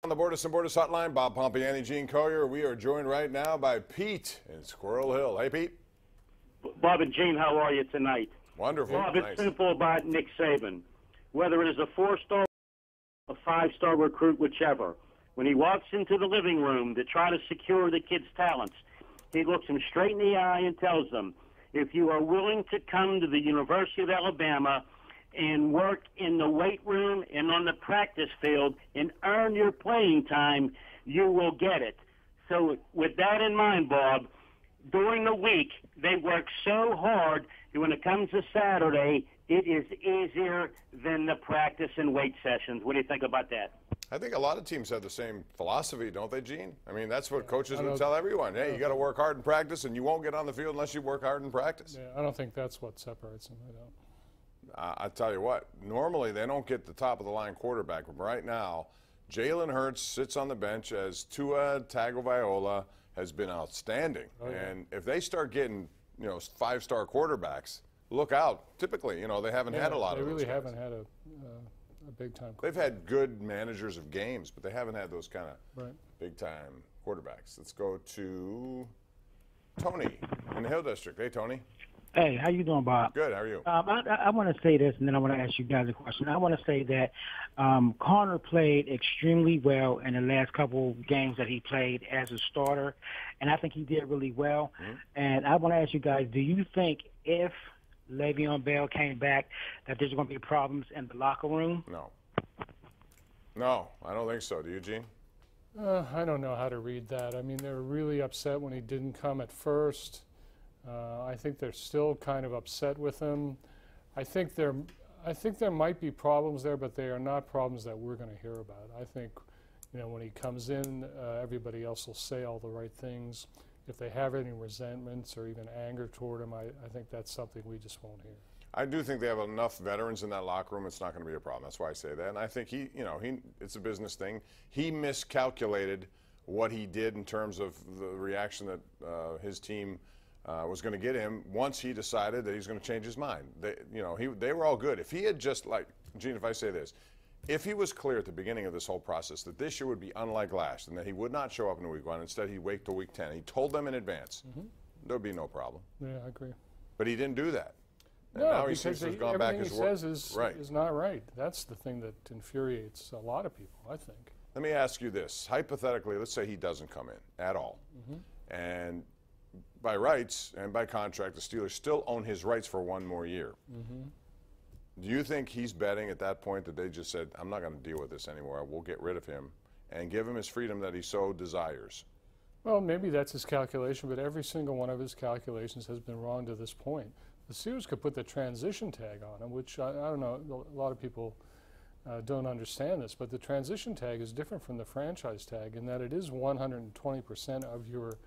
On the Borders and Borders Hotline, Bob Pompeani, Gene Collier. We are joined right now by Pete in Squirrel Hill. Hey, Pete. Bob and Gene, how are you tonight? Wonderful. Bob, nice. it's simple about Nick Saban. Whether it is a 4-star, a 5-star recruit, whichever, when he walks into the living room to try to secure the kid's talents, he looks him straight in the eye and tells them, if you are willing to come to the University of Alabama and work in the weight room and on the practice field and earn your playing time, you will get it. So with that in mind, Bob, during the week, they work so hard that when it comes to Saturday, it is easier than the practice and weight sessions. What do you think about that? I think a lot of teams have the same philosophy, don't they, Gene? I mean, that's what coaches would tell everyone. Hey, you got to work hard in practice, and you won't get on the field unless you work hard in practice. Yeah, I don't think that's what separates them. I don't. I tell you what, normally they don't get the top-of-the-line quarterback. But right now, Jalen Hurts sits on the bench as Tua Tagovailoa has been outstanding. Oh, yeah. And if they start getting, 5-star quarterbacks, look out. Typically, they haven't had a lot of those. They really guys. haven't had a big-time quarterback. They've had good managers of games, but they haven't had those kind of Right. big-time quarterbacks. Let's go to Tony in the Hill District. Hey, Tony. Hey, how you doing, Bob? Good. How are you? I want to say this, and then I want to ask you guys a question. I want to say that Connor played extremely well in the last couple games that he played as a starter, and I think he did really well. Mm-hmm. And I want to ask you guys, do you think if Le'Veon Bell came back that there's going to be problems in the locker room? No, I don't think so. Do you, Gene? I don't know how to read that. I mean, they were really upset when he didn't come at first. I think they're still kind of upset with him. I think there might be problems there, but they are not problems that we're going to hear about. I think, when he comes in, everybody else will say all the right things. If they have any resentments or even anger toward him, I think that's something we just won't hear. I do think they have enough veterans in that locker room. It's not going to be a problem. That's why I say that. And I think it's a business thing. He miscalculated what he did in terms of the reaction that his team was going to get him once he decided that he's going to change his mind. They were all good. If he had just, like, Gene, if I say this, if he was clear at the beginning of this whole process that this year would be unlike last and that he would not show up in week 1, instead he'd wait till week 10, he told them in advance, there'd be no problem. Yeah, I agree. But he didn't do that. And no, now he seems to have gone back his word. Everything he says is not right. That's the thing that infuriates a lot of people, I think. Let me ask you this. Hypothetically, let's say he doesn't come in at all. And by rights and by contract, the Steelers still own his rights for 1 more year. Do you think he's betting at that point that they just said, I'm not going to deal with this anymore, we'll get rid of him, and give him his freedom that he so desires? Well, maybe that's his calculation, but every single one of his calculations has been wrong to this point. The Steelers could put the transition tag on him, which I don't know, a lot of people don't understand this, but the transition tag is different from the franchise tag in that it is 120% of your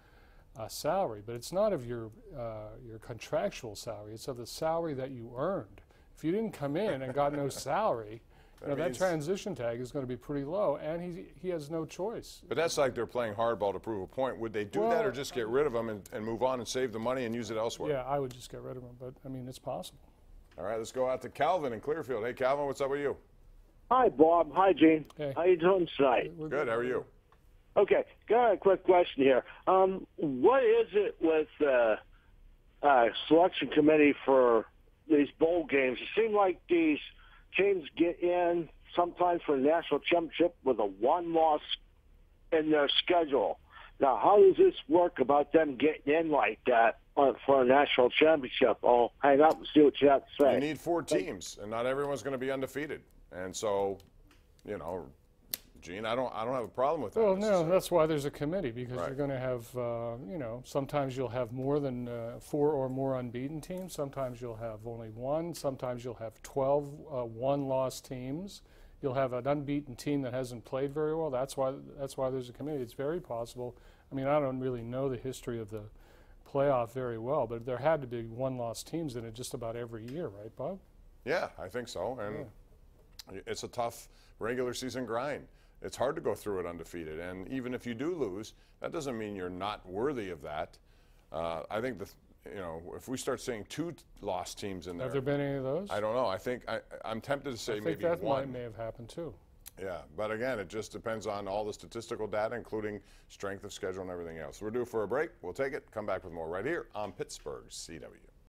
salary, but it's not of your contractual salary. It's of the salary that you earned. If you didn't come in and got no salary, that transition tag is going to be pretty low, and he has no choice. But that's like they're playing hardball to prove a point. Would they do that or just get rid of him and move on and save the money and use it elsewhere? Yeah, I would just get rid of him, but, I mean, it's possible. All right, let's go out to Calvin in Clearfield. Hey, Calvin, what's up with you? Hi, Bob. Hi, Gene. Hey. How you doing tonight? Good. How are you? Okay, got a quick question here. What is it with selection committee for these bowl games? It seems like these teams get in sometimes for the national championship with a 1 loss in their schedule. Now, how does this work about them getting in like that for a national championship? I'll hang up and see what you have to say. You need 4 teams, and not everyone's going to be undefeated. And so, Gene, I don't have a problem with that. Well, no, that's why there's a committee, because Right. you're going to have, sometimes you'll have more than 4 or more unbeaten teams. Sometimes you'll have only 1. Sometimes you'll have 12 one-loss teams. You'll have an unbeaten team that hasn't played very well. That's why there's a committee. It's very possible. I mean, I don't really know the history of the playoff very well, but there had to be one-loss teams in it just about every year, right, Bob? Yeah, I think so. And it's a tough regular season grind. It's hard to go through it undefeated, and even if you do lose, that doesn't mean you're not worthy of that. I think if we start seeing 2 lost teams in there, Have there been any of those? I don't know. I think I'm tempted to say maybe that 1. may have happened too. Yeah, but again, it just depends on all the statistical data, including strength of schedule and everything else. We're due for a break. We'll take it. Come back with more right here on Pittsburgh CW.